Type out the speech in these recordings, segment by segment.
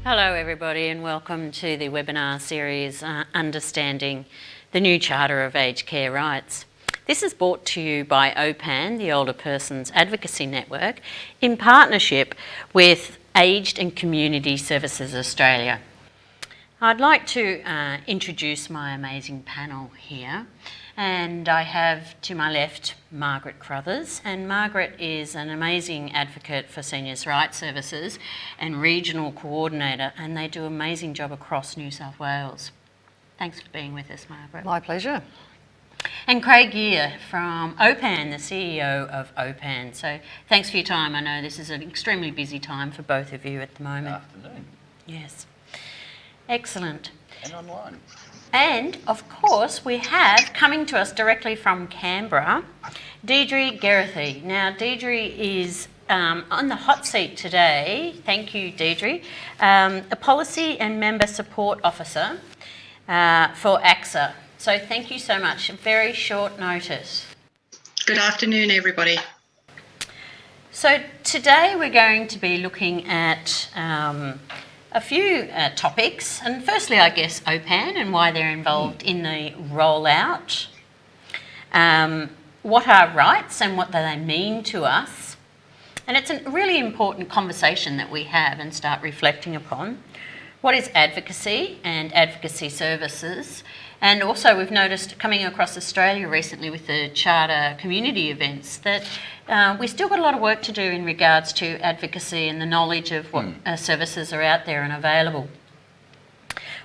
Hello everybody and welcome to the webinar series Understanding the New Charter of Aged Care Rights. This is brought to you by OPAN, the Older Persons Advocacy Network, in partnership with Aged and Community Services Australia. I'd like to introduce my amazing panel here, and I have to my left Margaret Crothers, and Margaret is an amazing advocate for seniors' rights services and regional coordinator, and they do an amazing job across New South Wales. Thanks for being with us, Margaret. My pleasure. And Craig Gear from OPAN, the CEO of OPAN. So thanks for your time. I know this is an extremely busy time for both of you at the moment. Good afternoon. Yes. Excellent. And online. And of course, we have coming to us directly from Canberra, Deirdre Geraghty. Now, Deirdre is on the hot seat today. Thank you, Deirdre. A Policy and Member Support Officer for ACSA. So thank you so much. Very short notice. Good afternoon, everybody. So today we're going to be looking at a few topics, and firstly I guess OPAN and why they're involved in the rollout, what are rights and what do they mean to us, and it's a really important conversation that we have and start reflecting upon. What is advocacy and advocacy services? And also we've noticed coming across Australia recently with the Charter community events that we still got a lot of work to do in regards to advocacy and the knowledge of what services are out there and available.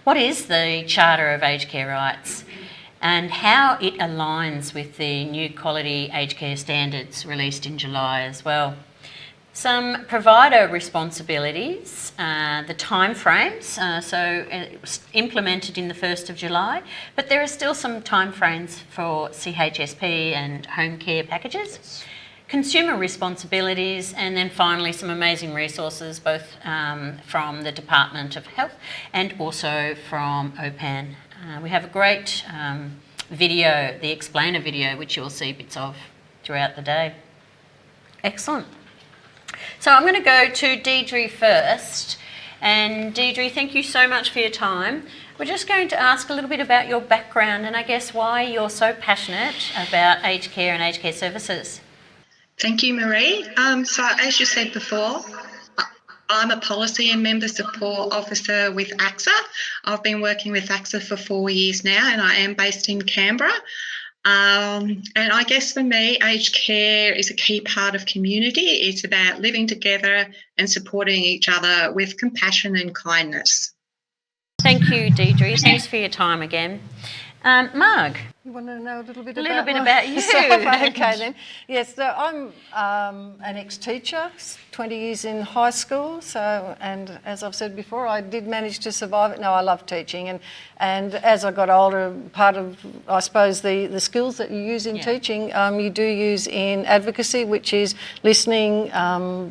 What is the Charter of Aged Care Rights and how it aligns with the new quality aged care standards released in July as well? Some provider responsibilities, the timeframes, so it was implemented in the 1st of July, but there are still some timeframes for CHSP and home care packages. Yes. Consumer responsibilities, and then finally some amazing resources both from the Department of Health and also from OPAN. We have a great video, the explainer video, which you'll see bits of throughout the day. Excellent. So I'm going to go to Deirdre first. And Deirdre, thank you so much for your time. We're just going to ask a little bit about your background and I guess why you're so passionate about aged care and aged care services. Thank you, Marie. So as you said before, I'm a Policy and Member Support Officer with ACSA. I've been working with ACSA for 4 years now and I am based in Canberra. And I guess for me, aged care is a key part of community. It's about living together and supporting each other with compassion and kindness. Thank you, Deirdre. Thanks for your time again. Marg. You want to know a little bit about you. Okay then. Yes, so I'm an ex-teacher, 20 years in high school. So, and as I've said before, I did manage to survive it. No, I love teaching, and as I got older, part of I suppose the skills that you use in teaching, you do use in advocacy, which is listening,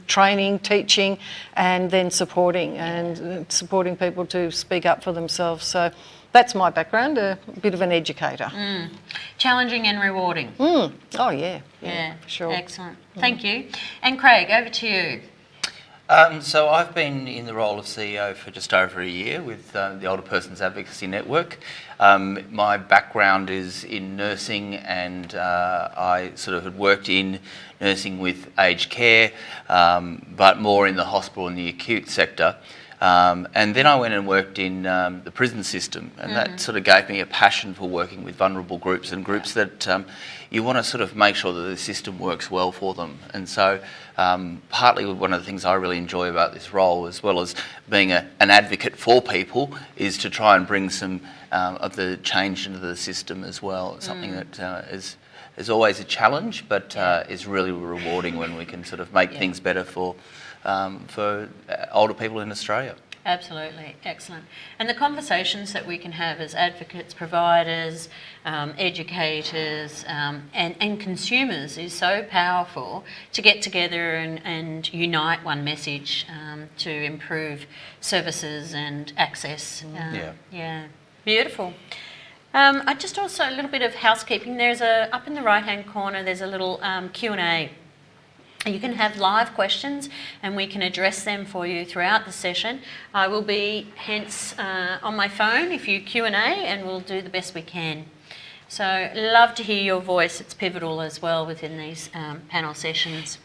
training, teaching, and then supporting people to speak up for themselves. So. That's my background, a bit of an educator. Challenging and rewarding. Oh, yeah, for sure. Excellent. Thank you. And Craig, over to you. So I've been in the role of CEO for just over a year with the Older Persons Advocacy Network. My background is in nursing and I sort of had worked in nursing with aged care, but more in the hospital and the acute sector. And then I went and worked in the prison system, and that sort of gave me a passion for working with vulnerable groups and groups that you want to sort of make sure that the system works well for them. And so partly one of the things I really enjoy about this role, as well as being an advocate for people, is to try and bring some of the change into the system as well. It's something that is always a challenge, but is really rewarding when we can sort of make things better for older people in Australia. Absolutely, excellent. And the conversations that we can have as advocates, providers, educators and consumers is so powerful to get together and unite one message to improve services and access. Beautiful. I just also a little bit of housekeeping. There's up in the right hand corner there's a little Q&A You can have live questions and we can address them for you throughout the session. I will be hence on my phone if you Q&A, and we'll do the best we can. So love to hear your voice. It's pivotal as well within these panel sessions.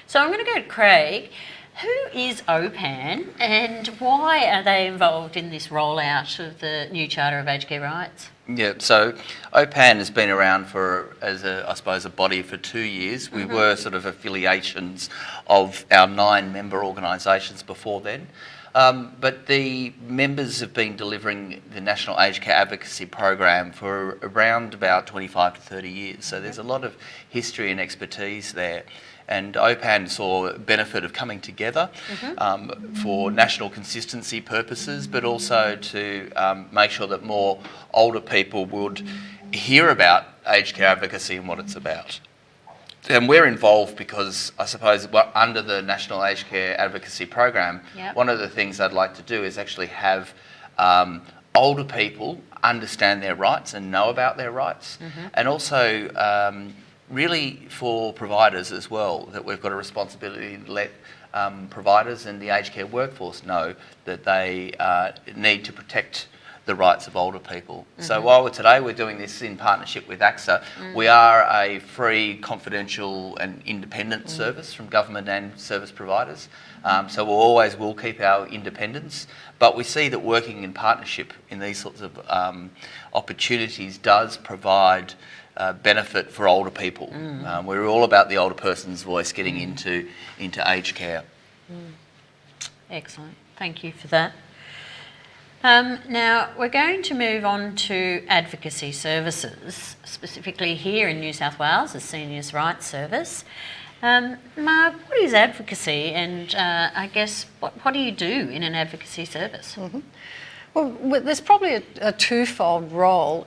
So I'm going to go to Craig. Who is OPAN and why are they involved in this rollout of the new Charter of Aged Care Rights? Yeah, so OPAN has been around as a body for 2 years. We were sort of affiliations of our 9 member organisations before then. But the members have been delivering the National Aged Care Advocacy Program for around about 25 to 30 years. So there's a lot of history and expertise there. And OPAN saw benefit of coming together for national consistency purposes, but also to make sure that more older people would hear about aged care advocacy and what it's about. And we're involved because I suppose under the National Aged Care Advocacy Program, one of the things I'd like to do is actually have older people understand their rights and know about their rights, and also really for providers as well, that we've got a responsibility to let providers and the aged care workforce know that they need to protect the rights of older people. So while we're doing this in partnership with ACSA, we are a free, confidential and independent service from government and service providers. So we'll keep our independence, but we see that working in partnership in these sorts of opportunities does provide benefit for older people. We're all about the older person's voice getting into aged care. Excellent, thank you for that. Now we're going to move on to advocacy services, specifically here in New South Wales, the Seniors' Rights Service. Marg, what is advocacy, and I guess what do you do in an advocacy service? Well, there's probably a twofold role.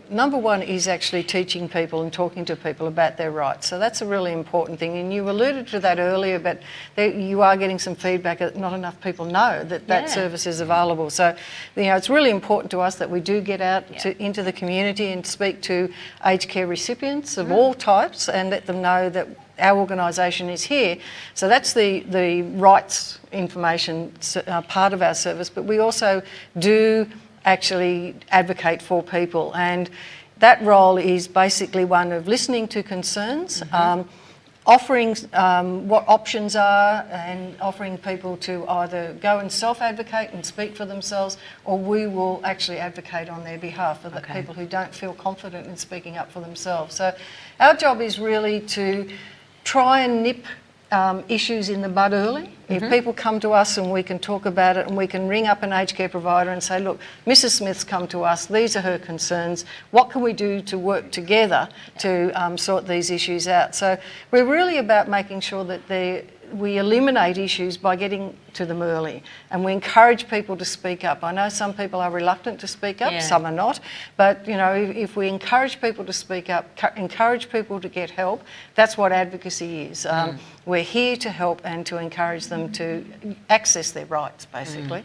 Number one is actually teaching people and talking to people about their rights. So that's a really important thing. And you alluded to that earlier, but you are getting some feedback that not enough people know that service is available. So, it's really important to us that we do get out into the community and speak to aged care recipients of all types and let them know that our organisation is here. So that's the rights information part of our service, but we also do actually advocate for people, and that role is basically one of listening to concerns, offering what options are, and offering people to either go and self-advocate and speak for themselves, or we will actually advocate on their behalf for the people who don't feel confident in speaking up for themselves. So our job is really to try and nip issues in the bud early. If people come to us and we can talk about it, and we can ring up an aged care provider and say, look, Mrs. Smith's come to us, these are her concerns, what can we do to work together to sort these issues out? So we're really about making sure that we eliminate issues by getting to them early, and we encourage people to speak up. I know some people are reluctant to speak up, some are not, but if we encourage people to speak up, encourage people to get help, that's what advocacy is. We're here to help and to encourage them to access their rights, basically.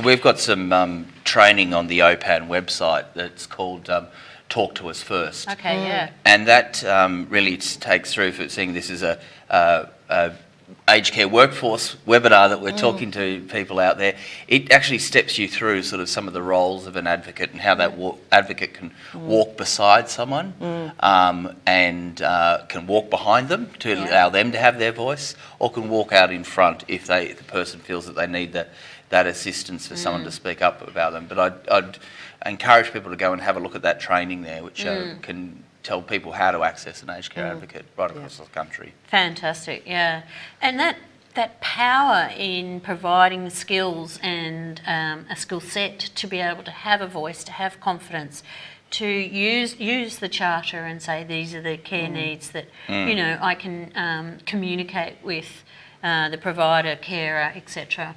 We've got some training on the OPAN website that's called Talk to Us First. And that really takes through for seeing this is a aged care workforce webinar that we're talking to people out there. It actually steps you through sort of some of the roles of an advocate and how that advocate can walk beside someone and can walk behind them to allow them to have their voice, or can walk out in front if the person feels that they need that assistance for someone to speak up about them. But I'd encourage people to go and have a look at that training there, which can tell people how to access an aged care advocate right across the country. Fantastic, yeah. And that power in providing the skills and a skill set to be able to have a voice, to have confidence, to use the charter and say these are the care needs that I can communicate with the provider, carer, etc.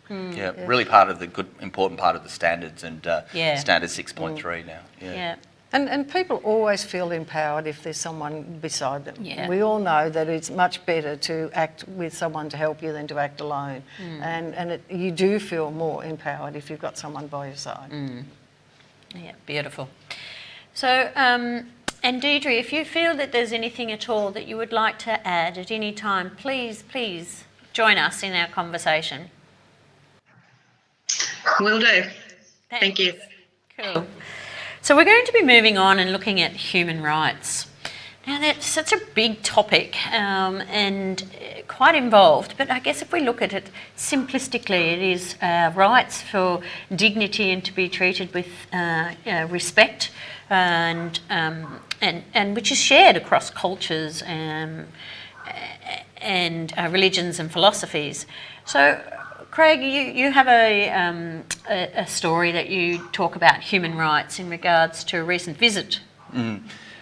Really part of the important part of the standards and standard 6.3 now. And people always feel empowered if there's someone beside them. We all know that it's much better to act with someone to help you than to act alone. And you do feel more empowered if you've got someone by your side. Yeah, beautiful. So And Deirdre, if you feel that there's anything at all that you would like to add at any time, please join us in our conversation. Will do. Thanks. Thank you. Cool. So we're going to be moving on and looking at human rights. Now that's such a big topic and quite involved, but I guess if we look at it simplistically, it is rights for dignity and to be treated with respect, and which is shared across cultures and religions and philosophies. So, Craig, you have a story that you talk about human rights in regards to a recent visit.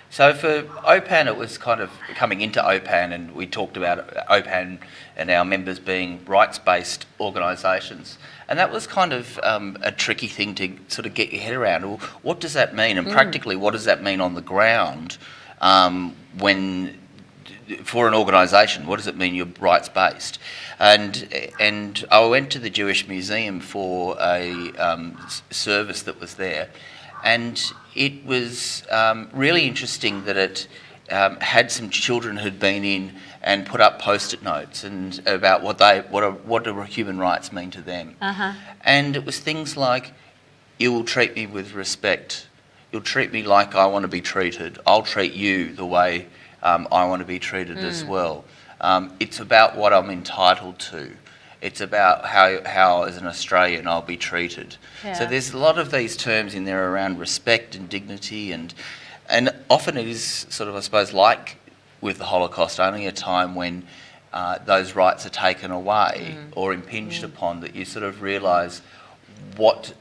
So for OPAN, it was kind of coming into OPAN, and we talked about OPAN and our members being rights-based organisations. And that was kind of a tricky thing to sort of get your head around. Well, what does that mean? And practically, what does that mean on the ground for an organisation? What does it mean you're rights-based? And I went to the Jewish Museum for a service that was there. And it was really interesting that it had some children who'd been in and put up post-it notes and about what do human rights mean to them. And it was things like, you will treat me with respect. You'll treat me like I want to be treated. I'll treat you the way I want to be treated as well. It's about what I'm entitled to. It's about how as an Australian I'll be treated. Yeah. So there's a lot of these terms in there around respect and dignity, and often it is sort of, I suppose, like with the Holocaust, only a time when those rights are taken away or impinged upon that you sort of realise what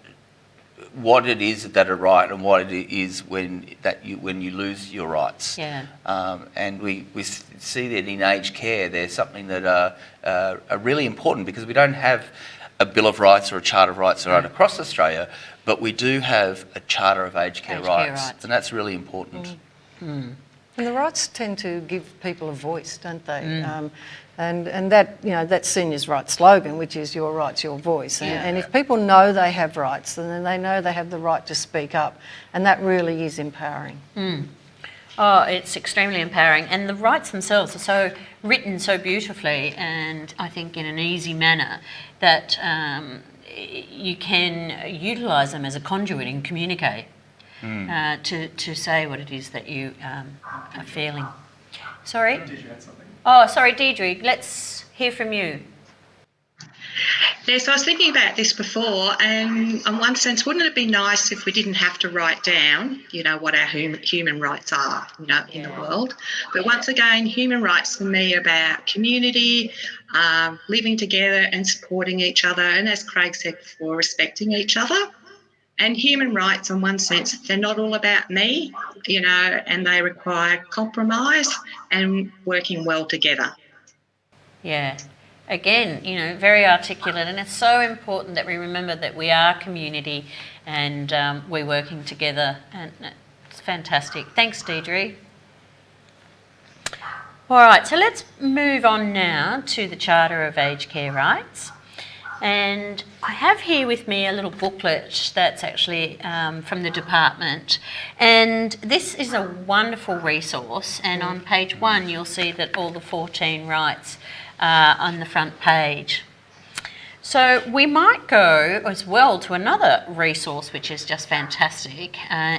it is that are right and what it is when you lose your rights. Yeah. And we see that in aged care, there's something that are really important, because we don't have a Bill of Rights or a Charter of Rights right across Australia, but we do have a Charter of Aged Care Rights, and that's really important. And the rights tend to give people a voice, don't they? And that, that seniors' rights slogan, which is your rights, your voice. And if people know they have rights, then they know they have the right to speak up, and that really is empowering. Oh, it's extremely empowering, and the rights themselves are so written so beautifully, and I think in an easy manner that you can utilise them as a conduit and communicate to say what it is that you are feeling. Sorry? Did you add something? Oh, sorry, Deirdre, let's hear from you. Yes, I was thinking about this before, and in one sense, wouldn't it be nice if we didn't have to write down, what our human rights are, in the world? But once again, human rights for me are about community, living together and supporting each other, and as Craig said before, respecting each other. And human rights, in one sense, they're not all about me, and they require compromise and working well together. Yeah. Again, very articulate, and it's so important that we remember that we are community and we're working together, and it's fantastic. Thanks, Deirdre. All right, so let's move on now to the Charter of Aged Care Rights. And I have here with me a little booklet that's actually from the department, and this is a wonderful resource, and on page 1 you'll see that all the 14 rights are on the front page. So we might go as well to another resource which is just fantastic,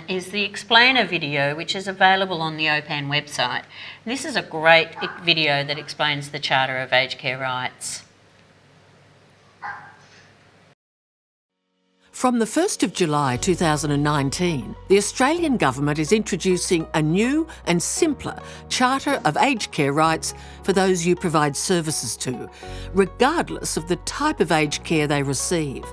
is the explainer video, which is available on the OPAN website. This is a great video that explains the Charter of Aged Care Rights. From the 1st of July 2019, the Australian Government is introducing a new and simpler Charter of Aged Care Rights for those you provide services to, regardless of the type of aged care they receive.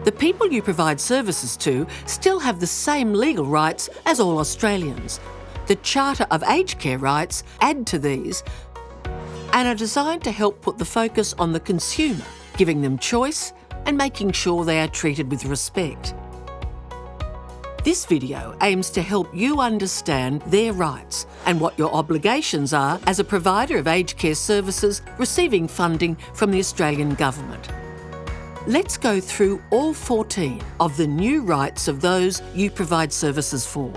The people you provide services to still have the same legal rights as all Australians. The Charter of Aged Care Rights add to these and are designed to help put the focus on the consumer, giving them choice and making sure they are treated with respect. This video aims to help you understand their rights and what your obligations are as a provider of aged care services receiving funding from the Australian Government. Let's go through all 14 of the new rights of those you provide services for.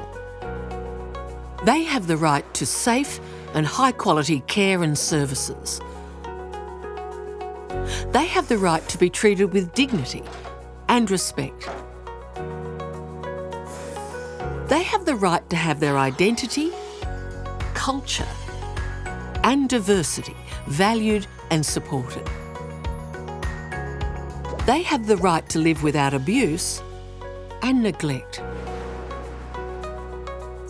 They have the right to safe and high-quality care and services. They have the right to be treated with dignity and respect. They have the right to have their identity, culture, and diversity valued and supported. They have the right to live without abuse and neglect.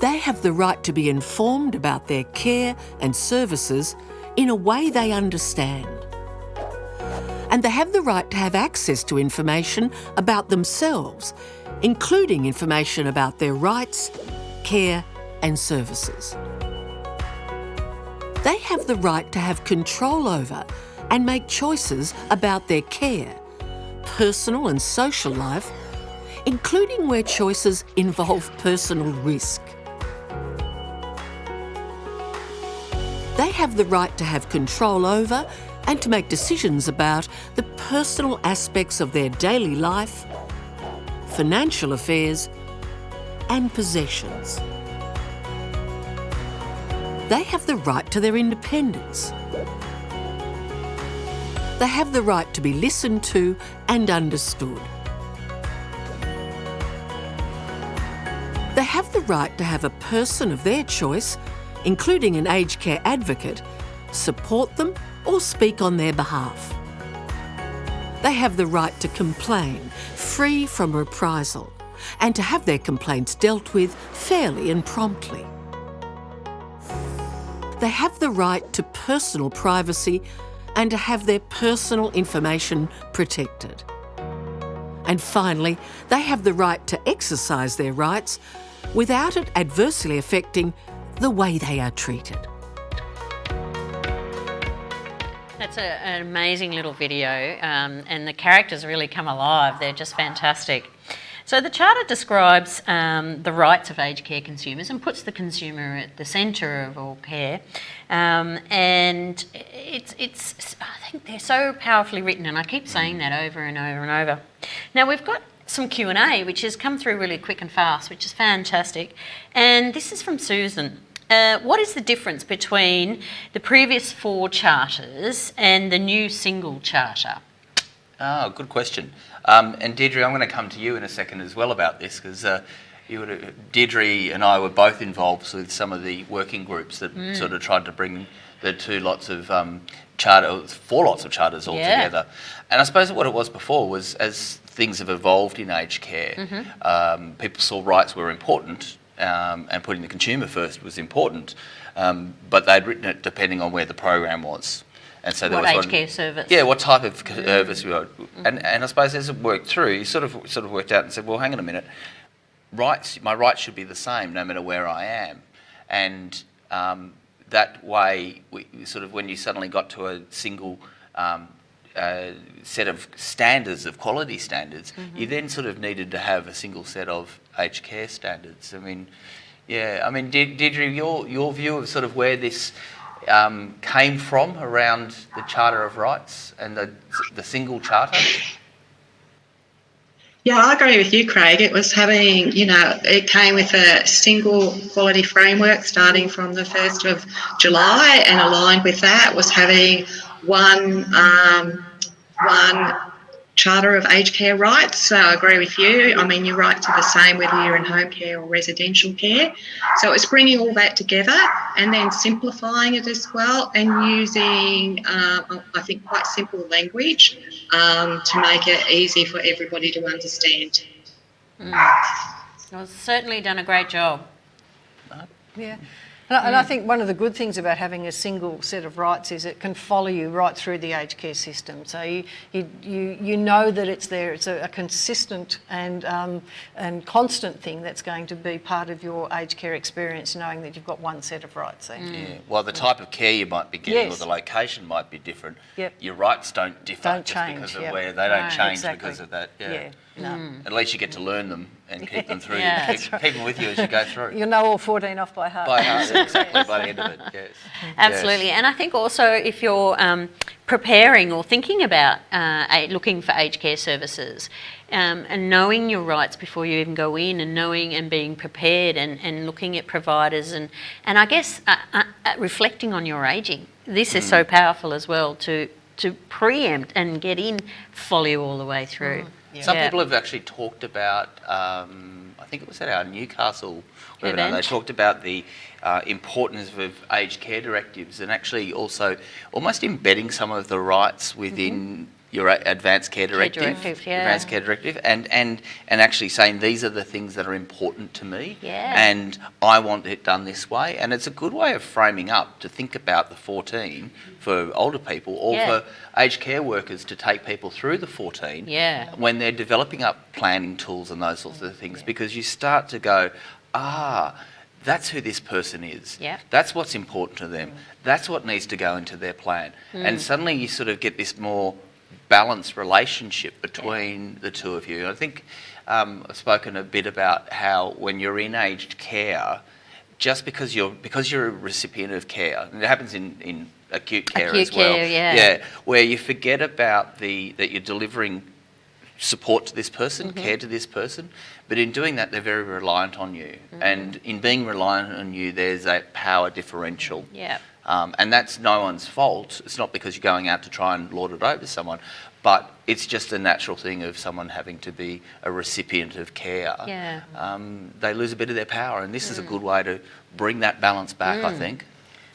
They have the right to be informed about their care and services in a way they understand. And they have the right to have access to information about themselves, including information about their rights, care and services. They have the right to have control over and make choices about their care, personal and social life, including where choices involve personal risk. They have the right to have control over and to make decisions about the personal aspects of their daily life, financial affairs, and possessions. They have the right to their independence. They have the right to be listened to and understood. They have the right to have a person of their choice, including an aged care advocate, support them or speak on their behalf. They have the right to complain, free from reprisal, and to have their complaints dealt with fairly and promptly. They have the right to personal privacy and to have their personal information protected. And finally, they have the right to exercise their rights without it adversely affecting the way they are treated. That's an amazing little video, and the characters really come alive. They're just fantastic. So the Charter describes the rights of aged care consumers and puts the consumer at the centre of all care. And it's I think they're so powerfully written, and I keep saying that over and over and over. Now we've got some Q&A, which has come through really quick and fast, which is fantastic. And this is from Susan. What is the difference between the previous 4 charters and the new single charter? Oh, good question. And Deirdre, I'm going to come to you in a second as well about this, because Deirdre and I were both involved with some of the working groups that sort of tried to bring the 4 lots of charters all together. And I suppose what it was before was, as things have evolved in aged care, people saw rights were important, and putting the consumer first was important, but they'd written it depending on where the program was. And so there what was aged care service? Yeah, what type of service we were. And I suppose as it worked through, you sort of worked out and said, well, hang on a minute, my rights should be the same no matter where I am. And that way, when you suddenly got to a single set of standards, of quality standards, you then sort of needed to have a single set of aged care standards. I mean, Deirdre, your view of sort of where this came from around the Charter of Rights and the single charter? Yeah, I agree with you, Craig. It was having, it came with a single quality framework starting from the 1st of July, and aligned with that was having one Charter of aged care rights. So I agree with you. I mean, your rights are the same whether you're in home care or residential care. So it's bringing all that together and then simplifying it as well, and using, I think, quite simple language to make it easy for everybody to understand. Well, certainly done a great job. Yeah. And I think one of the good things about having a single set of rights is it can follow you right through the aged care system. So you know that it's there. It's a consistent and constant thing that's going to be part of your aged care experience, knowing that you've got one set of rights there. Yeah. Well, the type of care you might be getting or the location might be different. Yep. Your rights don't differ Don't just change, because of where they don't change because of that. Yeah. At least you get to learn them and keep them through. Yeah. Keep them with you as you go through. You'll know all 14 off by heart. By heart, exactly, by the end of it, yes. Absolutely. Yes. And I think also if you're preparing or thinking about looking for aged care services and knowing your rights before you even go in, and knowing and being prepared and looking at providers and I guess reflecting on your ageing. This is so powerful as well to preempt and get in, follow you all the way through. Some people have actually talked about, I think it was at our Newcastle webinar, they talked about the importance of aged care directives and actually also almost embedding some of the rights within your advanced care directive, advanced care directive, and actually saying these are the things that are important to me, and I want it done this way. And it's a good way of framing up to think about the 14 for older people, or for aged care workers to take people through the 14 when they're developing up planning tools and those sorts of things, because you start to go, that's who this person is. That's what's important to them. That's what needs to go into their plan. And suddenly you sort of get this more balanced relationship between the two of you. I think I've spoken a bit about how when you're in aged care, just because you're a recipient of care, and it happens in acute care as well, where you forget about that you're delivering support to this person, care to this person, but in doing that they're very reliant on you, and in being reliant on you there's a power differential. And that's no one's fault. It's not because you're going out to try and lord it over someone, but it's just a natural thing of someone having to be a recipient of care. They lose a bit of their power, and this is a good way to bring that balance back, I think.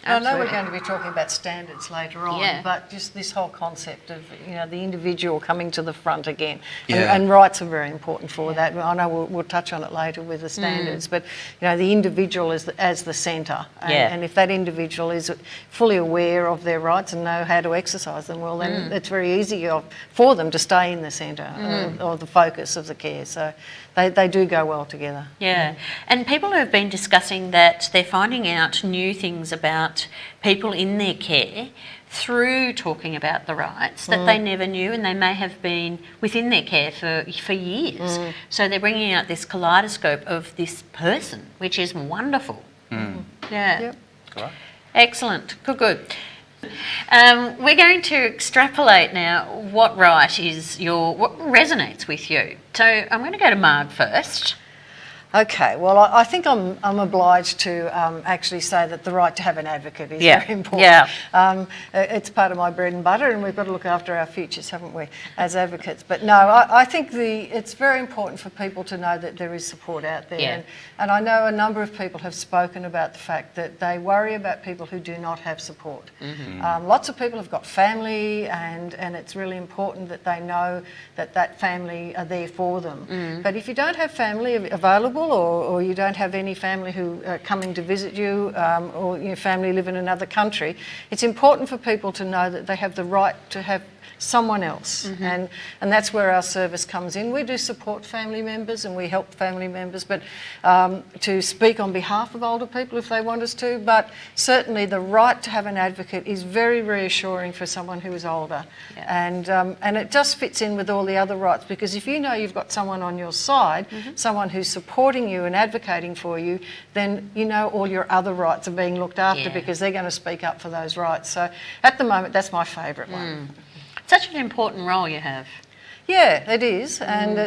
I know we're going to be talking about standards later on, but just this whole concept of the individual coming to the front again, and rights are very important for that. I know we'll touch on it later with the standards, but the individual as the centre, and if that individual is fully aware of their rights and know how to exercise them, well then it's very easy for them to stay in the centre or the focus of the care. So they do go well together. And people have been discussing that they're finding out new things about people in their care through talking about the rights that they never knew, and they may have been within their care for years. So they're bringing out this kaleidoscope of this person, which is wonderful. Excellent. Good. We're going to extrapolate now what right is what resonates with you. So I'm going to go to Marg first. Okay, well, I think I'm obliged to actually say that the right to have an advocate is very important. It's part of my bread and butter, and we've got to look after our futures, haven't we, as advocates? But no, I think it's very important for people to know that there is support out there. And I know a number of people have spoken about the fact that they worry about people who do not have support. Lots of people have got family, and it's really important that they know that family are there for them. But if you don't have family available, or you don't have any family who are coming to visit you, or your family live in another country, it's important for people to know that they have the right to have someone else, and that's where our service comes in. We do support family members and we help family members, but to speak on behalf of older people if they want us to, but certainly the right to have an advocate is very reassuring for someone who is older, and it just fits in with all the other rights, because if you know you've got someone on your side, someone who's supporting you and advocating for you, then you know all your other rights are being looked after because they're going to speak up for those rights. So at the moment that's my favourite one. Such an important role you have. Yeah, it is, and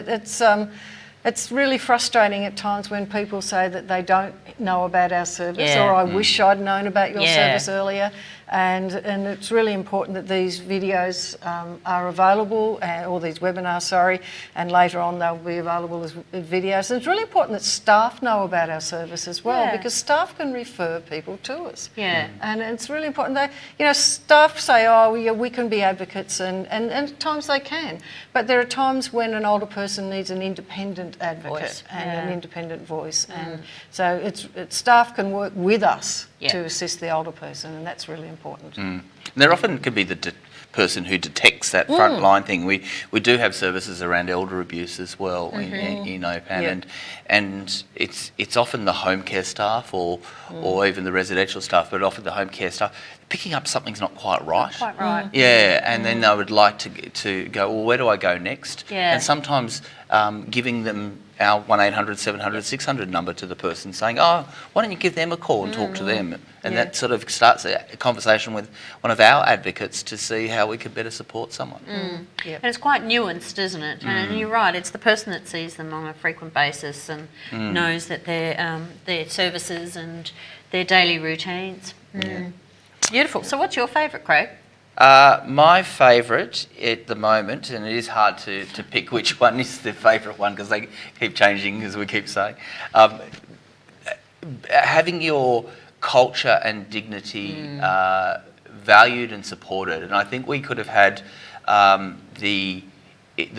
it's really frustrating at times when people say that they don't know about our service, or I wish I'd known about your service earlier. And it's really important that these videos are available, or these webinars, and later on they'll be available as videos. And it's really important that staff know about our service as well, because staff can refer people to us. And it's really important that, staff say, we can be advocates, and at times they can. But there are times when an older person needs an independent advocate and an independent voice. And so staff can work with us to assist the older person, and that's really important. And there often can be the person who detects that frontline thing. We do have services around elder abuse as well in OPAN, and it's often the home care staff or even the residential staff, but often the home care staff picking up something's not quite right. Not quite right. Yeah, and then they would like to go, well, where do I go next? Yeah. And sometimes giving them our 1-800, 700, 600 number to the person, saying, oh, why don't you give them a call and talk to them? And that sort of starts a conversation with one of our advocates to see how we could better support someone. And it's quite nuanced, isn't it? And you're right, it's the person that sees them on a frequent basis and knows that their services and their daily routines. Beautiful. So what's your favourite, Craig? My favourite at the moment, and it is hard to pick which one is the favourite one because they keep changing, as we keep saying, having your culture and dignity valued and supported. And I think we could have had the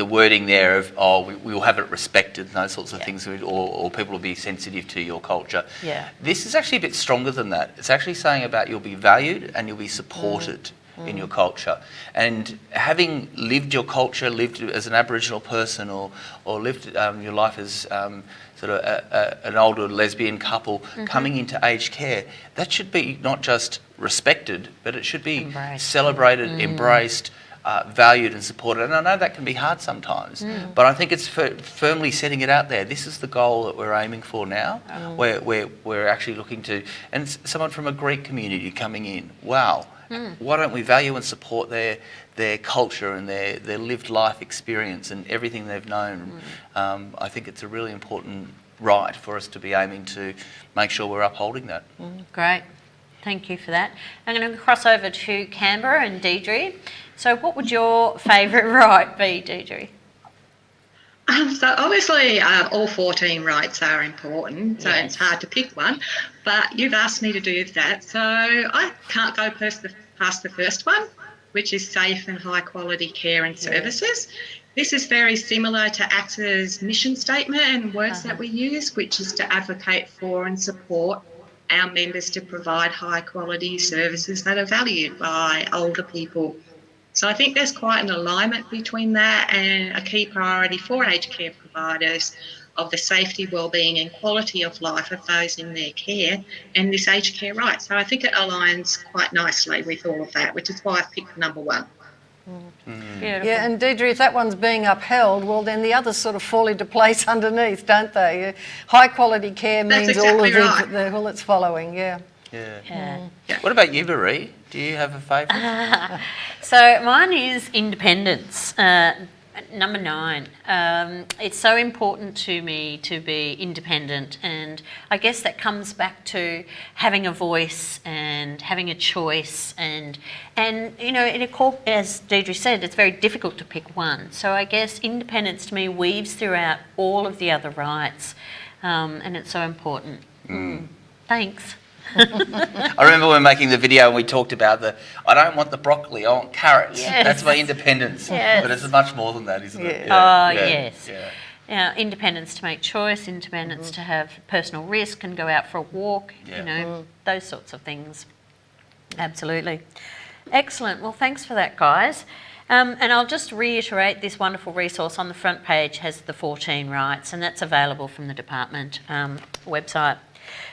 wording there of, we will have it respected and those sorts of things, or people will be sensitive to your culture. Yeah. This is actually a bit stronger than that. It's actually saying about you'll be valued and you'll be supported in your culture. And having lived your culture, lived as an Aboriginal person or lived your life as sort of an older lesbian couple coming into aged care, that should be not just respected, but it should be celebrated, embraced, valued and supported. And I know that can be hard sometimes, but I think it's firmly setting it out there. This is the goal that we're aiming for now, where we're actually looking to, and someone from a Greek community coming in, wow, why don't we value and support their culture and their lived life experience and everything they've known. I think it's a really important right for us to be aiming to make sure we're upholding that. Great. Thank you for that. I'm going to cross over to Canberra and Deidre. So what would your favourite right be, Deidre? So obviously all 14 rights are important, so it's hard to pick one, but you've asked me to do that, so I can't go past the first one, which is safe and high quality care and services. This is very similar to ACSA's mission statement and words that we use, which is to advocate for and support our members to provide high quality services that are valued by older people. So I think there's quite an alignment between that and a key priority for aged care providers of the safety, wellbeing and quality of life of those in their care and this aged care right. So I think it aligns quite nicely with all of that, which is why I've picked number one. Beautiful. Yeah, and Deidre, if that one's being upheld, well, then the others sort of fall into place underneath, don't they? High quality care That's means exactly all it's following, Yeah. What about you, Marie? Do you have a favourite? So mine is independence. Number 9. It's so important to me to be independent, and I guess that comes back to having a voice and having a choice, and you know, as Deidre said, it's very difficult to pick one. So I guess independence to me weaves throughout all of the other rights, and it's so important. Thanks. I remember when making the video and we talked about I don't want the broccoli, I want carrots. Yes. That's my independence. Yes. But it's much more than that, isn't it? Yes. Yeah. Independence to make choice, independence to have personal risk and go out for a walk, you know, those sorts of things. Absolutely. Excellent. Well, thanks for that, guys. And I'll just reiterate, this wonderful resource on the front page has the 14 rights, and that's available from the department website.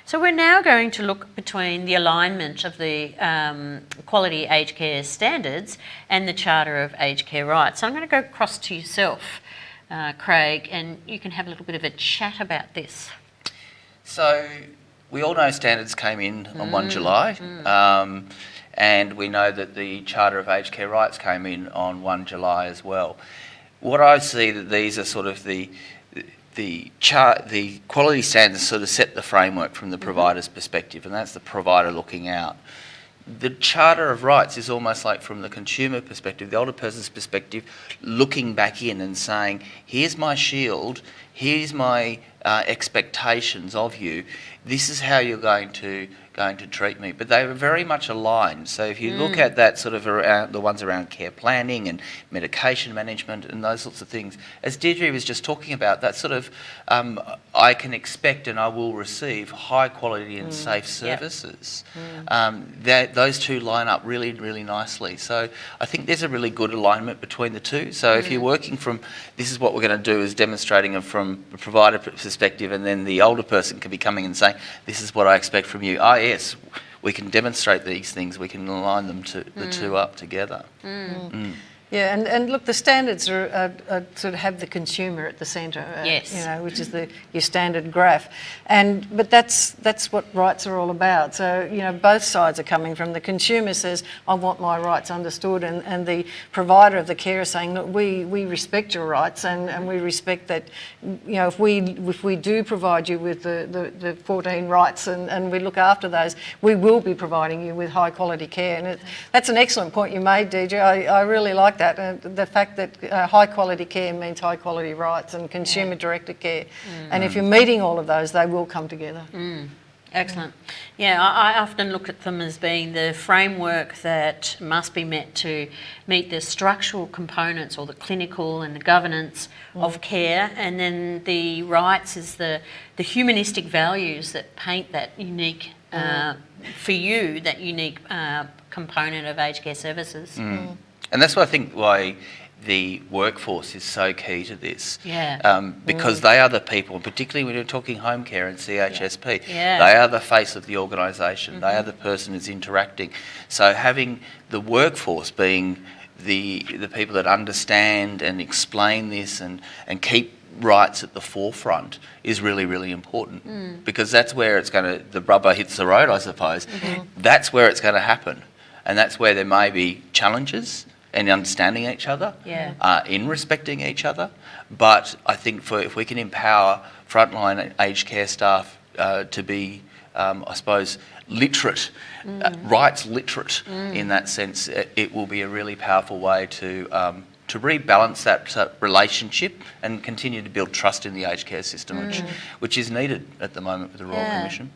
So we're now going to look between the alignment of the quality aged care standards and the Charter of Aged Care Rights. So I'm going to go across to yourself, Craig, and you can have a little bit of a chat about this. So we all know standards came in on 1 July, and we know that the Charter of Aged Care Rights came in on 1 July as well. What I see that these are sort of the quality standards sort of set the framework from the provider's perspective, and that's the provider looking out. The Charter of Rights is almost like from the consumer perspective, the older person's perspective, looking back in and saying, here's my shield, here's my expectations of you, this is how you're going to going to treat me, but they were very much aligned. So if you look at that sort of around the ones around care planning and medication management and those sorts of things, as Deirdre was just talking about, that sort of I can expect and I will receive high quality and safe services. Those two line up really, really nicely. So I think there's a really good alignment between the two. So if you're working from, this is what we're going to do, is demonstrating it from a provider perspective, and then the older person can be coming and saying, this is what I expect from you. Oh yes, we can demonstrate these things, we can align them to the two up together. Yeah, and look, the standards are sort of have the consumer at the centre, Yes. you know, which is your standard graph, but that's what rights are all about. So you know, both sides are coming from. The consumer says, I want my rights understood, and the provider of the care is saying, look, we respect your rights, and we respect that, you know, if we do provide you with the 14 rights and we look after those, we will be providing you with high quality care. And that's an excellent point you made, Deirdre. I really like that, and the fact that high quality care means high quality rights and consumer directed care. And if you're meeting all of those, they will come together. Excellent. Yeah, I often look at them as being the framework that must be met to meet the structural components or the clinical and the governance of care, and then the rights is the humanistic values that paint that unique, for you, that unique component of aged care services. And that's why I think why the workforce is so key to this. Because they are the people, and particularly when you're talking home care and CHSP, they are the face of the organisation. They are the person who's interacting. So having the workforce being the people that understand and explain this and keep rights at the forefront is really, really important, because that's where it's going to, the rubber hits the road, I suppose. That's where it's going to happen, and that's where there may be challenges in understanding each other, in respecting each other. But I think if we can empower frontline aged care staff to be, I suppose, literate, rights literate in that sense, it will be a really powerful way to rebalance that relationship and continue to build trust in the aged care system, which is needed at the moment with the Royal Commission.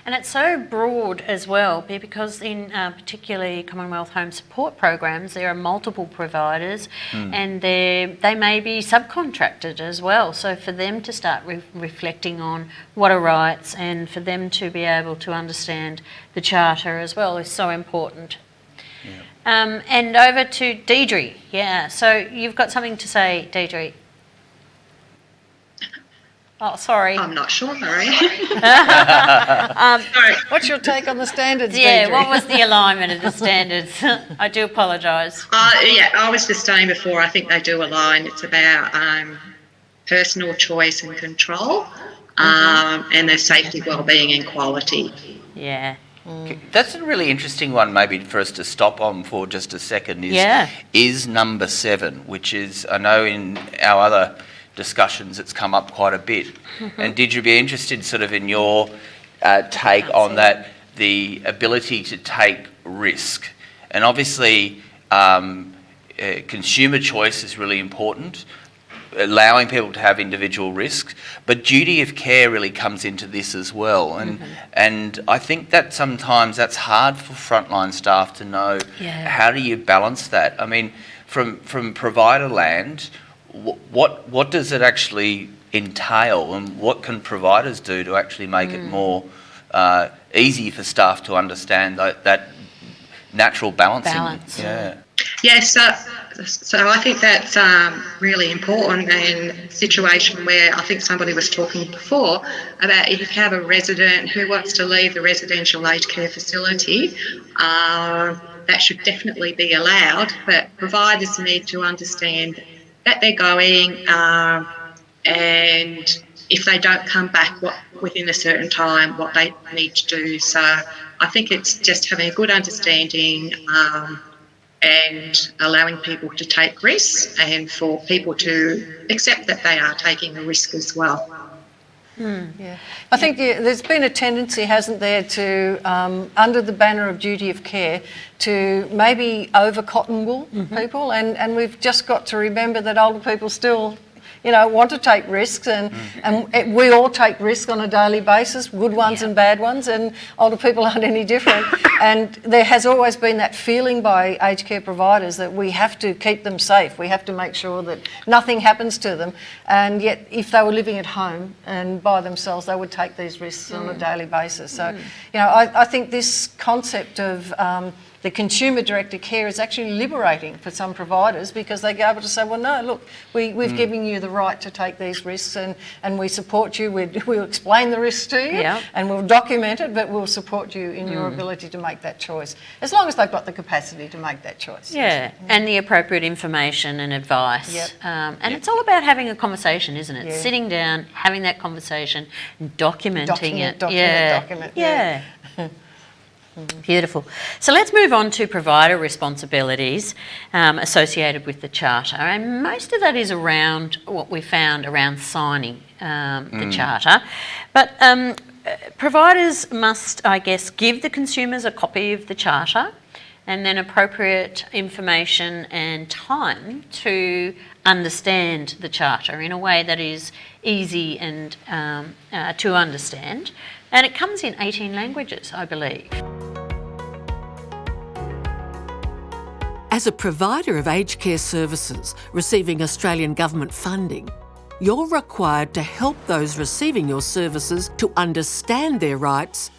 And it's so broad as well, because in particularly Commonwealth Home Support programs, there are multiple providers, and they may be subcontracted as well. So for them to start reflecting on what are rights, and for them to be able to understand the Charter as well, is so important. And over to Deirdre. So you've got something to say, Deirdre. Oh, sorry. I'm not sure, Marie. Sorry. What's your take on the standards, Deirdre? What was the alignment of the standards? I do apologise. I was just saying before, I think they do align. It's about personal choice and control, and their safety, wellbeing and quality. That's a really interesting one maybe for us to stop on for just a second, is number 7, which is, I know in our other discussions it's come up quite a bit. And did you be interested sort of in your take on that, the ability to take risk? And obviously consumer choice is really important, allowing people to have individual risks, but duty of care really comes into this as well. And I think that sometimes that's hard for frontline staff to know. How do you balance that? I mean, from provider land, what does it actually entail, and what can providers do to actually make it more easy for staff to understand that natural balancing? So I think that's really important, in a situation where I think somebody was talking before about if you have a resident who wants to leave the residential aged care facility, that should definitely be allowed, but providers need to understand that they're going, and if they don't come back within a certain time, what they need to do. So I think it's just having a good understanding and allowing people to take risks, and for people to accept that they are taking a risk as well. I think there's been a tendency, hasn't there, to, under the banner of duty of care, to maybe over cotton wool people, and we've just got to remember that older people still want to take risks, and we all take risks on a daily basis, good ones and bad ones, and older people aren't any different. And there has always been that feeling by aged care providers that we have to keep them safe. We have to make sure that nothing happens to them. And yet, if they were living at home and by themselves, they would take these risks on a daily basis. So, I think this concept of the consumer-directed care is actually liberating for some providers, because they go able to say, well, no, look, we've given you the right to take these risks, and we support you. We'll explain the risks to you, and we'll document it, but we'll support you in your ability to make that choice, as long as they've got the capacity to make that choice. Yeah, and the appropriate information and advice. Yep. And it's all about having a conversation, isn't it? Yeah. Sitting down, having that conversation, and documenting it. Document. Yeah. Beautiful. So let's move on to provider responsibilities associated with the Charter. And most of that is around what we found around signing the Charter. But providers must, I guess, give the consumers a copy of the Charter, and then appropriate information and time to understand the Charter in a way that is easy and to understand. And it comes in 18 languages, I believe. As a provider of aged care services receiving Australian government funding, you're required to help those receiving your services to understand their rights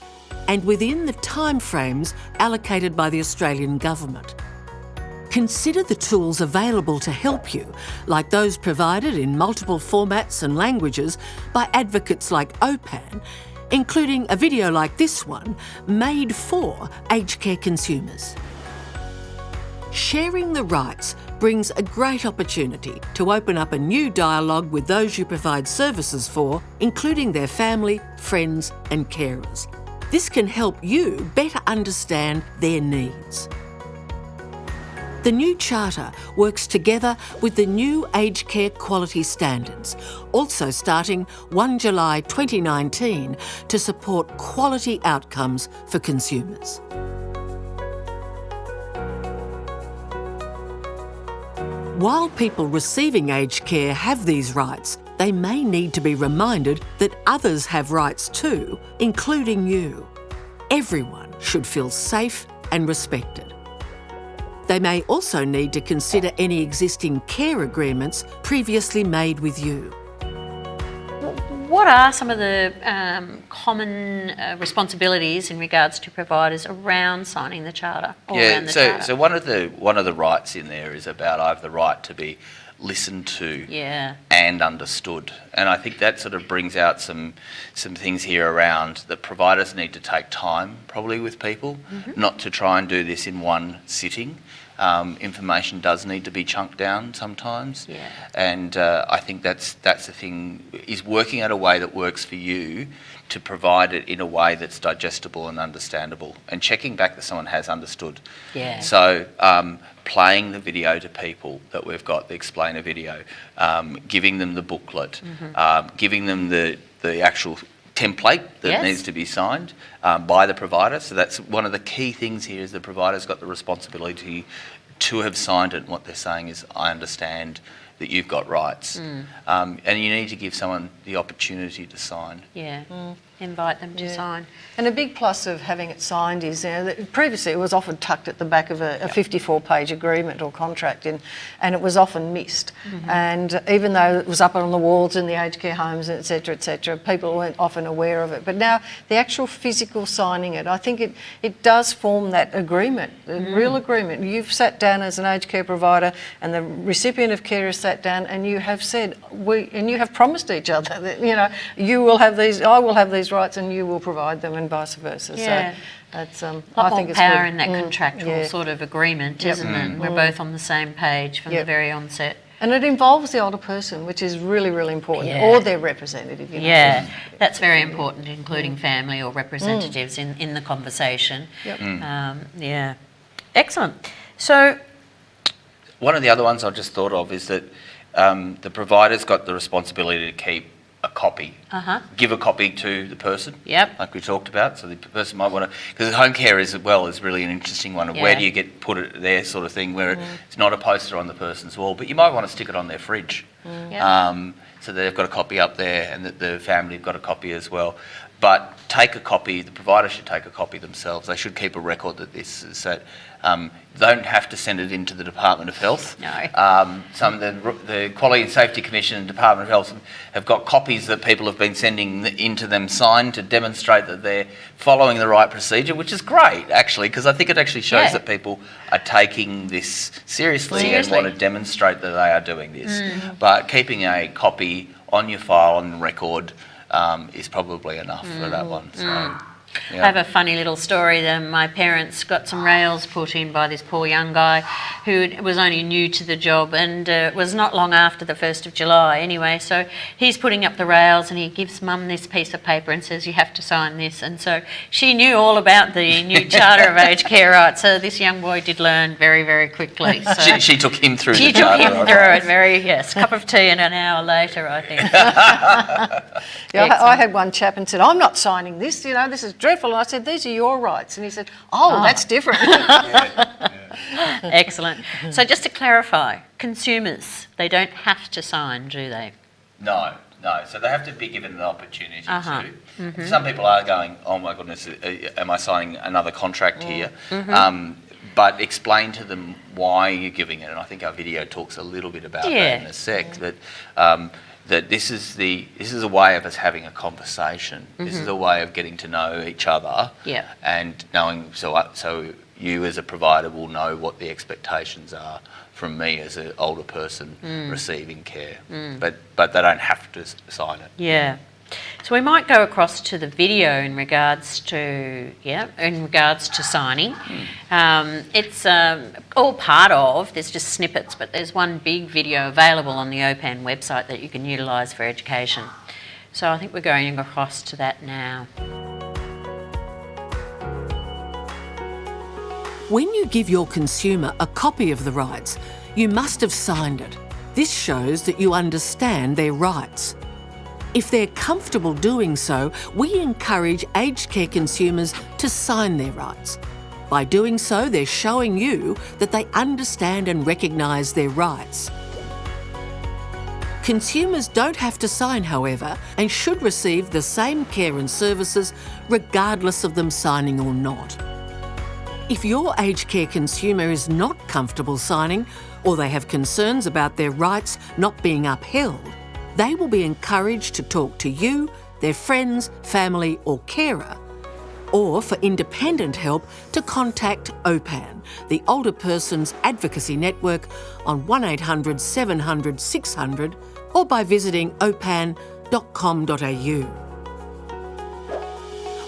and within the timeframes allocated by the Australian government. Consider the tools available to help you, like those provided in multiple formats and languages by advocates like OPAN, including a video like this one made for aged care consumers. Sharing the rights brings a great opportunity to open up a new dialogue with those you provide services for, including their family, friends and carers. This can help you better understand their needs. The new Charter works together with the new aged care quality standards, also starting 1 July 2019 to support quality outcomes for consumers. While people receiving aged care have these rights, they may need to be reminded that others have rights too, including you. Everyone should feel safe and respected. They may also need to consider any existing care agreements previously made with you. What are some of the common responsibilities in regards to providers around signing the Charter or around the Charter? So one of the rights in there is about I have the right to be listened to and understood, and I think that sort of brings out some things here around that providers need to take time probably with people, not to try and do this in one sitting. Information does need to be chunked down sometimes, and I think that's the thing, is working out a way that works for you to provide it in a way that's digestible and understandable, and checking back that someone has understood. So playing the video to people that we've got, the explainer video, giving them the booklet, giving them the actual template that needs to be signed by the provider. So that's one of the key things here, is the provider's got the responsibility to have signed it, and what they're saying is, I understand that you've got rights. And you need to give someone the opportunity to sign. Invite them to sign. And a big plus of having it signed is, that previously it was often tucked at the back of a 54-page agreement or contract, and it was often missed. And even though it was up on the walls in the aged care homes, etc., people weren't often aware of it. But now the actual physical signing it, I think it does form that agreement, the real agreement. You've sat down as an aged care provider, and the recipient of care has sat down, and you have said, and you have promised each other that, you will have these, I will have these rights, and you will provide them, and vice versa. So that's I think it's power good. in that contractual sort of agreement, isn't it? We're both on the same page from the very onset. And it involves the older person, which is really, really important, or their representative. That's very important, including family or representatives in the conversation. Excellent. So one of the other ones I just thought of is that the provider's got the responsibility to keep a copy. Give a copy to the person, Yep. like we talked about. So the person might want to, because home care is really an interesting one. Of where do you put it there, sort of thing, where it's not a poster on the person's wall, but you might want to stick it on their fridge. So they've got a copy up there, and that the family have got a copy as well. But take a copy. The provider should take a copy themselves. They should keep a record that this is that. They don't have to send it into the Department of Health. No. Some of the Quality and Safety Commission and Department of Health have got copies that people have been sending into them signed to demonstrate that they're following the right procedure, which is great, actually, because I think it actually shows that people are taking this seriously and want to demonstrate that they are doing this. But keeping a copy on your file, on record, is probably enough for that one. So. I have a funny little story. My parents got some rails put in by this poor young guy who was only new to the job, and it was not long after the 1st of July anyway. So he's putting up the rails and he gives Mum this piece of paper and says, you have to sign this. And so she knew all about the new Charter of Aged Care Rights. So this young boy did learn very, very quickly. So she took him through she the Charter. She took him through it cup of tea and an hour later, I think. I had one chap and said, I'm not signing this, this is dreadful. And I said, these are your rights. And he said, that's different. Excellent. So just to clarify, consumers, they don't have to sign, do they? No. So they have to be given an opportunity to. Some people are going, oh my goodness, am I signing another contract here? But explain to them why you're giving it. And I think our video talks a little bit about that in a sec. That this is a way of us having a conversation. This is a way of getting to know each other, and knowing. So you as a provider will know what the expectations are from me as an older person receiving care. But they don't have to sign it. Yeah. So we might go across to the video in regards to signing. It's all part of, there's just snippets, but there's one big video available on the OPAN website that you can utilise for education. So I think we're going across to that now. When you give your consumer a copy of the rights, you must have signed it. This shows that you understand their rights. If they're comfortable doing so, we encourage aged care consumers to sign their rights. By doing so, they're showing you that they understand and recognise their rights. Consumers don't have to sign, however, and should receive the same care and services regardless of them signing or not. If your aged care consumer is not comfortable signing, or they have concerns about their rights not being upheld, they will be encouraged to talk to you, their friends, family or carer, or for independent help to contact OPAN, the Older Persons Advocacy Network, on 1800 700 600, or by visiting opan.com.au.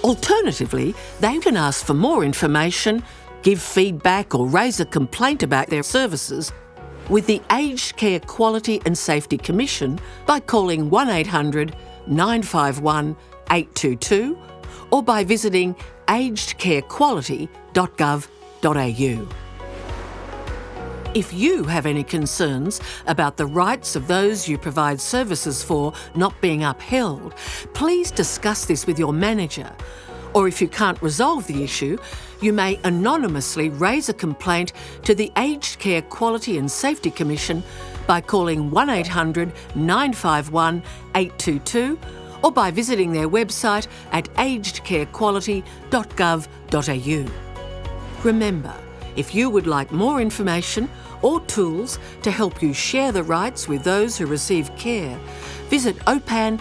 Alternatively, they can ask for more information, give feedback or raise a complaint about their services with the Aged Care Quality and Safety Commission by calling 1800 951 822 or by visiting agedcarequality.gov.au. If you have any concerns about the rights of those you provide services for not being upheld, please discuss this with your manager. Or if you can't resolve the issue, you may anonymously raise a complaint to the Aged Care Quality and Safety Commission by calling 1800 951 822 or by visiting their website at agedcarequality.gov.au. Remember, if you would like more information or tools to help you share the rights with those who receive care, visit opan.com.au.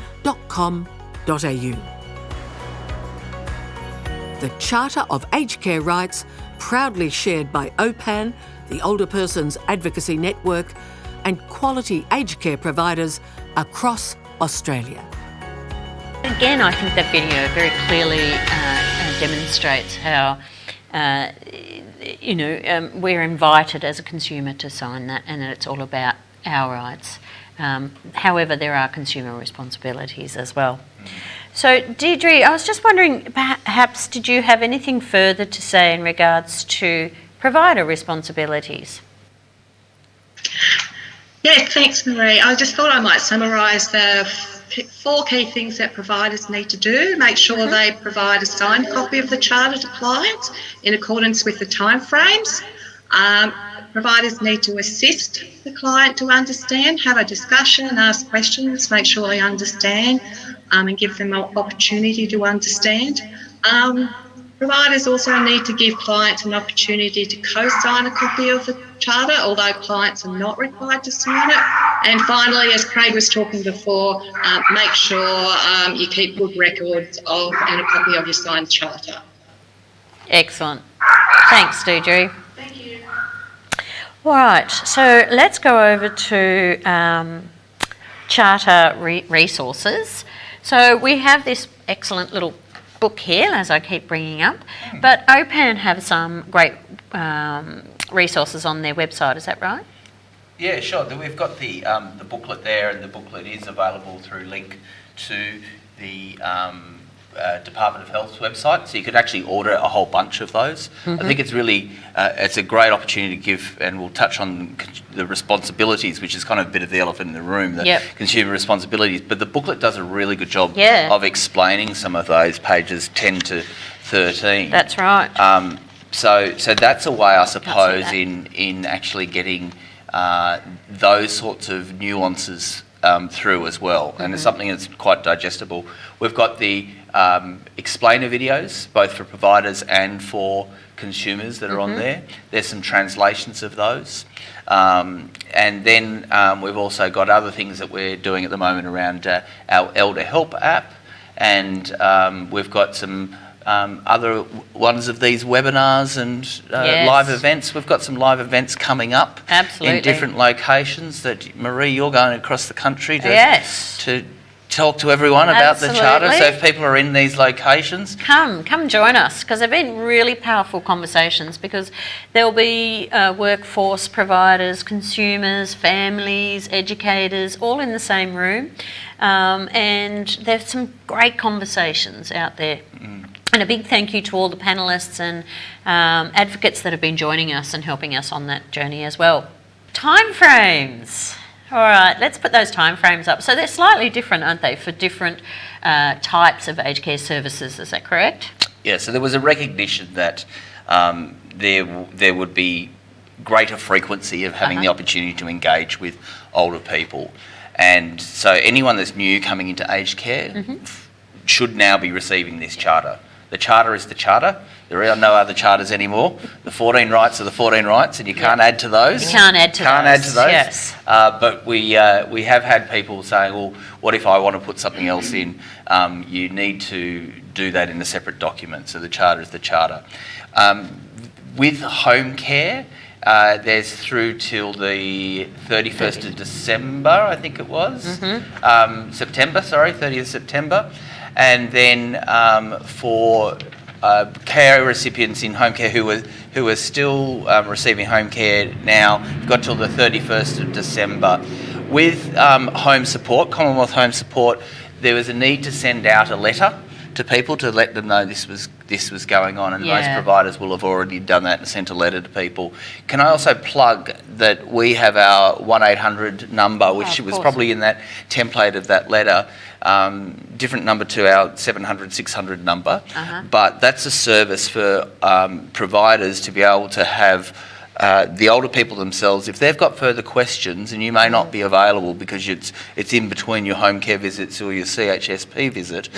The Charter of Aged Care Rights, proudly shared by OPAN, the Older Persons Advocacy Network, and quality aged care providers across Australia. Again, I think that video very clearly demonstrates how we're invited as a consumer to sign that, and that it's all about our rights. However, there are consumer responsibilities as well. So, Deirdre, I was just wondering, perhaps did you have anything further to say in regards to provider responsibilities? Yes, thanks, Marie. I just thought I might summarise the four key things that providers need to do. Make sure they provide a signed copy of the charter to clients in accordance with the timeframes. Providers need to assist the client to understand, have a discussion, ask questions, make sure they understand, and give them an opportunity to understand. Providers also need to give clients an opportunity to co-sign a copy of the charter, although clients are not required to sign it. And finally, as Craig was talking before, make sure you keep good records of and a copy of your signed charter. Excellent. Thanks, Deirdre. Thank you. All right, so let's go over to charter resources. So we have this excellent little book here, as I keep bringing up, but OPAN have some great resources on their website, is that right? Yeah, sure. We've got the booklet there, and the booklet is available through link to the Department of Health's website, so you could actually order a whole bunch of those. I think it's really, it's a great opportunity to give, and we'll touch on the responsibilities, which is kind of a bit of the elephant in the room, the consumer responsibilities, but the booklet does a really good job of explaining some of those, pages 10 to 13. That's right. So that's a way, I suppose, in actually getting those sorts of nuances through as well, and it's something that's quite digestible. We've got the explainer videos, both for providers and for consumers that are on there. There's some translations of those. And then we've also got other things that we're doing at the moment around our Elder Help app, and we've got some other ones of these webinars and live events. We've got some live events coming up in different locations that, Marie, you're going across the country to talk to everyone about the charter. So if people are in these locations, come join us, because they've been really powerful conversations, because there'll be workforce providers, consumers, families, educators, all in the same room, and there's some great conversations out there. And a big thank you to all the panellists and advocates that have been joining us and helping us on that journey as well. Timeframes. All right, let's put those timeframes up. So they're slightly different, aren't they, for different types of aged care services, is that correct? Yeah, so there was a recognition that there would be greater frequency of having the opportunity to engage with older people. And so anyone that's new coming into aged care should now be receiving this charter. The charter is the charter. There are no other charters anymore. The 14 rights are the 14 rights, and you can't add to those. You can't add to those. Yes. But we have had people saying, well, what if I want to put something else in? You need to do that in a separate document. So the charter is the charter. With home care, there's through till the 31st of December, I think it was. September, 30th September. And then for care recipients in home care who are still receiving home care now, we've got till the 31st of December. With home support, Commonwealth Home Support, there was a need to send out a letter to people to let them know this was going on, and most providers will have already done that and sent a letter to people. Can I also plug that we have our 1-800 number, which was probably in that template of that letter, different number to our 700, 600 number, but that's a service for providers to be able to have the older people themselves, if they've got further questions and you may not be available because it's in between your home care visits or your CHSP visit,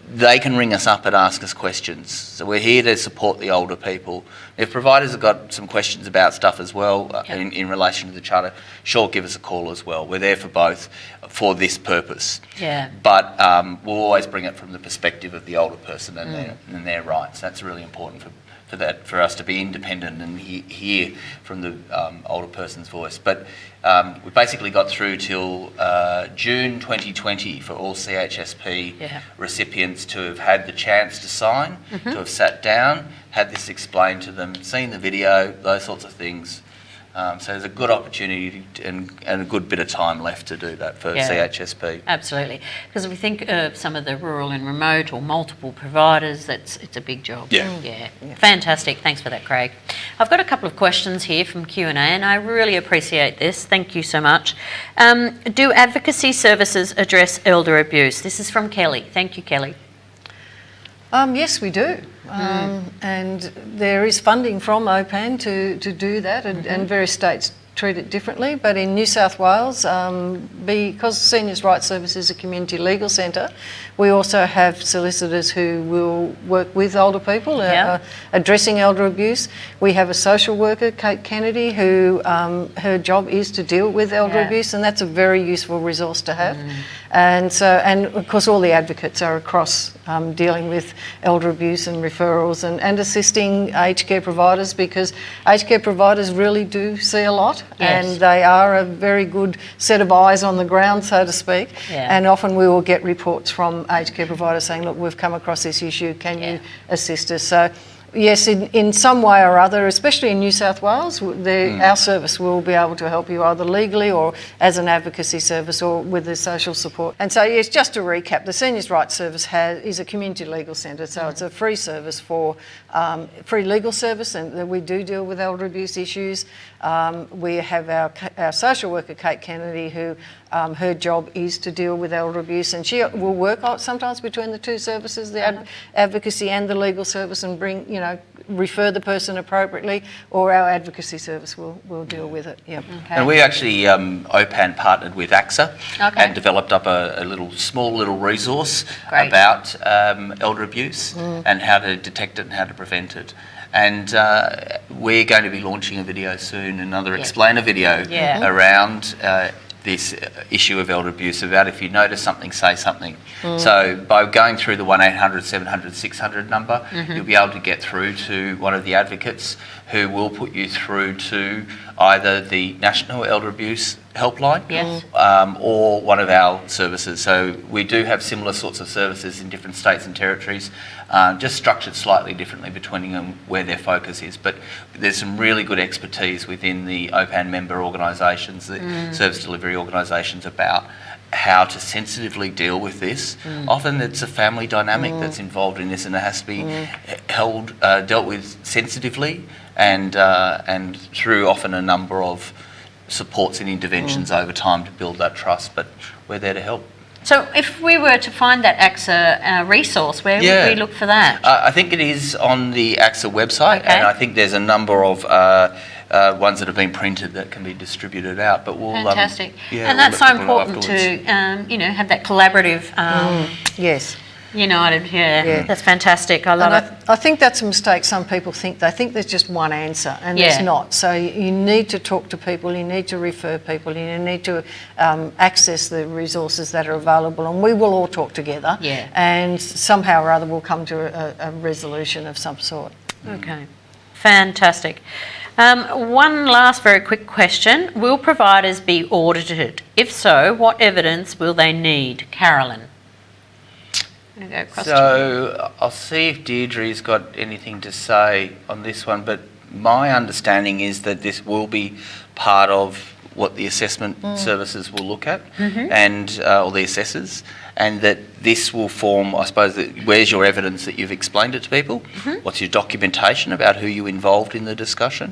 they can ring us up and ask us questions. So we're here to support the older people. If providers have got some questions about stuff as well in relation to the charter, sure, give us a call as well. We're there for both for this purpose. But we'll always bring it from the perspective of the older person and their rights. That's really important for us to be independent and hear from the older person's voice. But we basically got through till June 2020 for all CHSP recipients to have had the chance to sign, to have sat down, had this explained to them, seen the video, those sorts of things. So there's a good opportunity and a good bit of time left to do that for CHSP. Absolutely. Because if we think of some of the rural and remote or multiple providers, it's a big job. Yeah. Fantastic. Thanks for that, Craig. I've got a couple of questions here from Q&A, and I really appreciate this. Thank you so much. Do advocacy services address elder abuse? This is from Kelly. Thank you, Kelly. Yes, we do. And there is funding from OPAN to do that, and various states treat it differently. But in New South Wales, because Seniors' Rights Service is a community legal centre, we also have solicitors who will work with older people addressing elder abuse. We have a social worker, Kate Kennedy, who her job is to deal with elder abuse, and that's a very useful resource to have. And of course all the advocates are across dealing with elder abuse and referrals and assisting aged care providers, because aged care providers really do see a lot, and they are a very good set of eyes on the ground, so to speak. And often we will get reports from aged care providers saying, look, we've come across this issue, can you assist us? So yes, in some way or other, especially in New South Wales, our service will be able to help you either legally or as an advocacy service or with the social support. And so, yes, just to recap, the Seniors' Rights Service is a community legal centre, so it's a free service for free legal service, and we do deal with elder abuse issues. We have our social worker, Kate Kennedy, who her job is to deal with elder abuse, and she will work out sometimes between the two services, the advocacy and the legal service, and refer the person appropriately, or our advocacy service will deal with it. And we actually, OPAN partnered with ACSA and developed up a small little resource about elder abuse and how to detect it and how to prevent it. And we're going to be launching a video soon, another explainer video around this issue of elder abuse, about if you notice something, say something. So by going through the 1800 700 600 number, you'll be able to get through to one of the advocates who will put you through to either the National Elder Abuse Helpline or one of our services. So we do have similar sorts of services in different states and territories, just structured slightly differently between them where their focus is. But there's some really good expertise within the OPAN member organisations, the service delivery organisations, about how to sensitively deal with this. Often it's a family dynamic that's involved in this, and it has to be dealt with sensitively and through often a number of supports and interventions over time to build that trust. But we're there to help. So if we were to find that ACSA resource, where would we look for that? I think it is on the ACSA website, and I think there's a number of ones that have been printed that can be distributed out. But we'll fantastic, and that's so important to have that collaborative. Yes. United, that's fantastic. I love it. I think that's a mistake some people think. They think there's just one answer, and there's not. So you need to talk to people, you need to refer people, you need to access the resources that are available, and we will all talk together, and somehow or other we'll come to a resolution of some sort. Okay, fantastic. One last very quick question. Will providers be audited? If so, what evidence will they need? Carolyn. So I'll see if Deirdre's got anything to say on this one, but my understanding is that this will be part of what the assessment services will look at, and or the assessors, and that this will form, I suppose, where's your evidence that you've explained it to people? What's your documentation about who you involved in the discussion?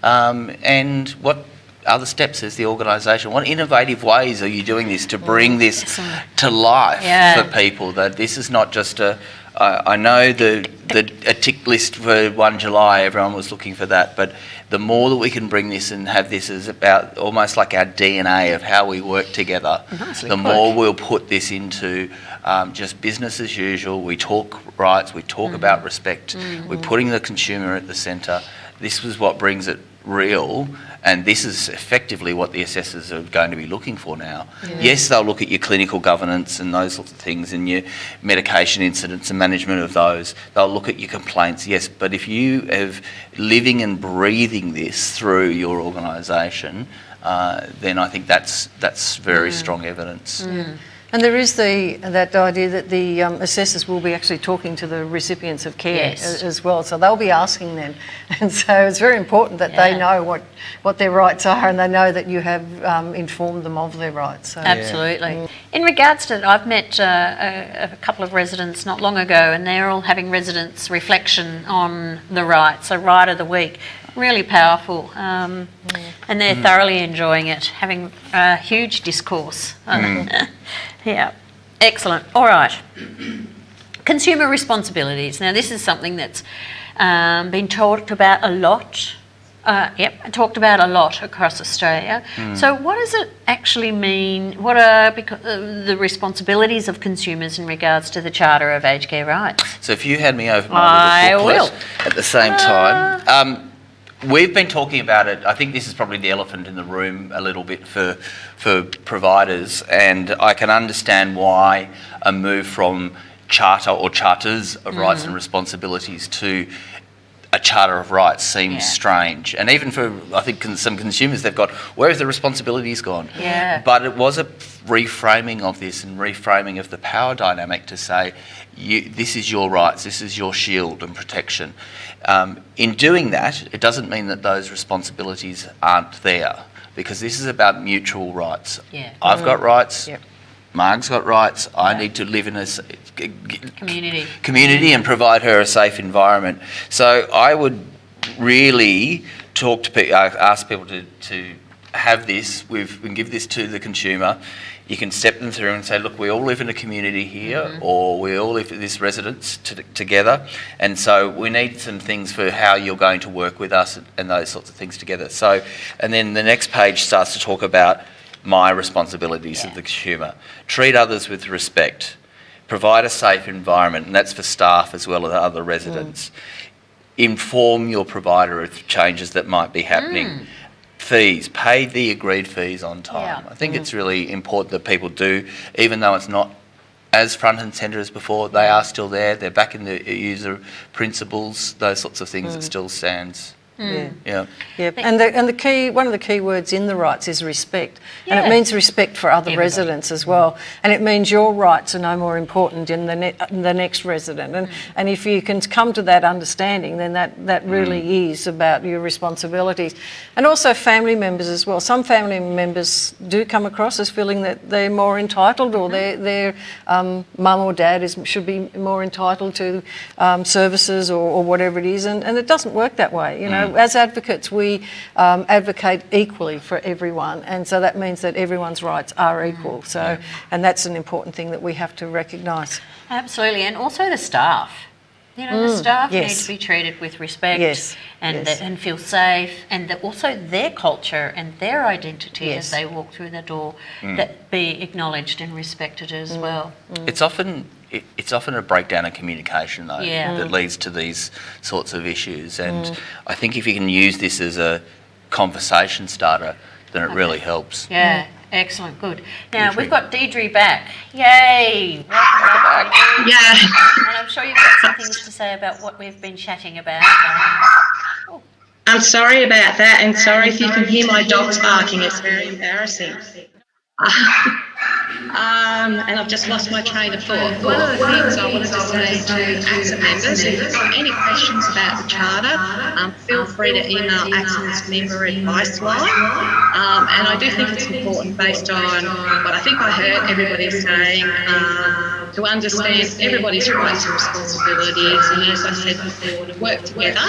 And what other steps as the organisation? What innovative ways are you doing this to bring this to life for people? That this is not just I know a tick list for 1 July, everyone was looking for that, but the more that we can bring this and have this as about almost like our DNA of how we work together, the more we'll put this into just business as usual. We talk rights, we talk about respect, we're putting the consumer at the centre. This was what brings it real, and this is effectively what the assessors are going to be looking for now. Yes, they'll look at your clinical governance and those sorts of things, and your medication incidents and management of those. They'll look at your complaints, yes, but if you have living and breathing this through your organisation, then I think that's very strong evidence. And there is that idea that the assessors will be actually talking to the recipients of care Yes. as well, so they'll be asking them. And so it's very important that they know what their rights are, and they know that you have informed them of their rights. So. Absolutely. In regards to that, I've met a couple of residents not long ago, and they're all having residents' reflection on the rights, so right of the week. Really powerful, and they're thoroughly enjoying it, having a huge discourse. Yeah, excellent. All right. Consumer responsibilities. Now, this is something that's been talked about a lot. Talked about a lot across Australia. So what does it actually mean? What are the responsibilities of consumers in regards to the Charter of Aged Care Rights? So if you hand me over my little booklet at the same time. We've been talking about it. I think this is probably the elephant in the room a little bit for providers, and I can understand why a move from charter or charters of rights and responsibilities to a charter of rights seems strange. And even for, I think, some consumers, they've got, where have the responsibilities gone? Yeah. But it was a reframing of this and reframing of the power dynamic to say, this is your rights, this is your shield and protection. In doing that, it doesn't mean that those responsibilities aren't there, because this is about mutual rights. Yeah. I've got rights. Yep. Marg's got rights. I need to live in a Community and provide her a safe environment. So I would really talk to people, ask people to have this. We can give this to the consumer. You can step them through and say, look, we all live in a community here, or we all live in this residence together, and so we need some things for how you're going to work with us and those sorts of things together. So, and then the next page starts to talk about my responsibilities of the consumer. Treat others with respect. Provide a safe environment, and that's for staff as well as other residents. Inform your provider of changes that might be happening. Fees, pay the agreed fees on time. Yeah. I think it's really important that people do, even though it's not as front and centre as before, they are still there. They're back in the user principles, those sorts of things. It still stands. Yeah. Yep. And the key, one of the key words in the rights is respect, and it means respect for other residents as well. And it means your rights are no more important than the next resident. And if you can come to that understanding, then that really is about your responsibilities. And also family members as well. Some family members do come across as feeling that they're more entitled, or their mum or dad should be more entitled to services or whatever it is. And it doesn't work that way, you know. As advocates, we advocate equally for everyone, and so that means that everyone's rights are equal. So, and that's an important thing that we have to recognise. Absolutely, and also the staff. You know, the staff need to be treated with respect and feel safe, and also their culture and their identity as they walk through the door, that be acknowledged and respected as well. It's often a breakdown in communication, though, that leads to these sorts of issues. And I think if you can use this as a conversation starter, then it really helps. Yeah, excellent, good. Now, we've got Deirdre back. Yay! Welcome back, Deirdre. Yeah. And I'm sure you've got some things to say about what we've been chatting about. I'm sorry about that, and sorry if you can hear my dogs barking. It's very embarrassing. And I've just lost my train of thought. One of the things I wanted to say to ACSA members, if you've got any questions about the Charter, feel free to email ACSA's member advice line. And I do think it's important, based on what I think I heard everybody saying, to understand everybody's rights and responsibilities, and as I said before, to work together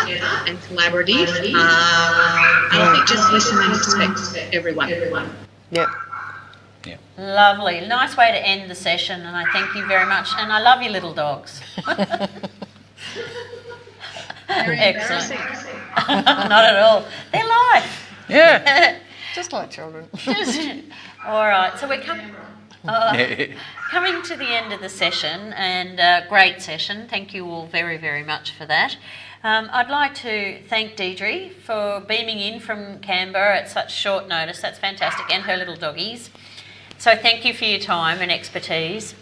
and collaborative. And I think just listen and respect everyone. Yep. Lovely. Nice way to end the session, and I thank you very much. And I love your little dogs. Excellent. Not at all. They're life. Yeah. Just like children. All right. So we're coming to the end of the session, and great session. Thank you all very, very much for that. I'd like to thank Deirdre for beaming in from Canberra at such short notice. That's fantastic, and her little doggies. So thank you for your time and expertise.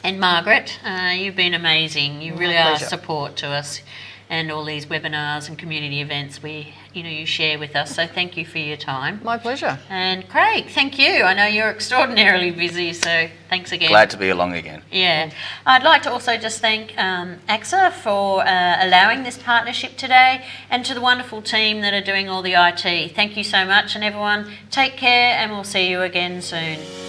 And Margaret, you've been amazing. You really are support to us. and all these webinars and community events you share with us. So thank you for your time. My pleasure. And Craig, thank you. I know you're extraordinarily busy, so thanks again. Glad to be along again. Yeah. I'd like to also just thank ACSA for allowing this partnership today, and to the wonderful team that are doing all the IT. Thank you so much, and everyone take care, and we'll see you again soon.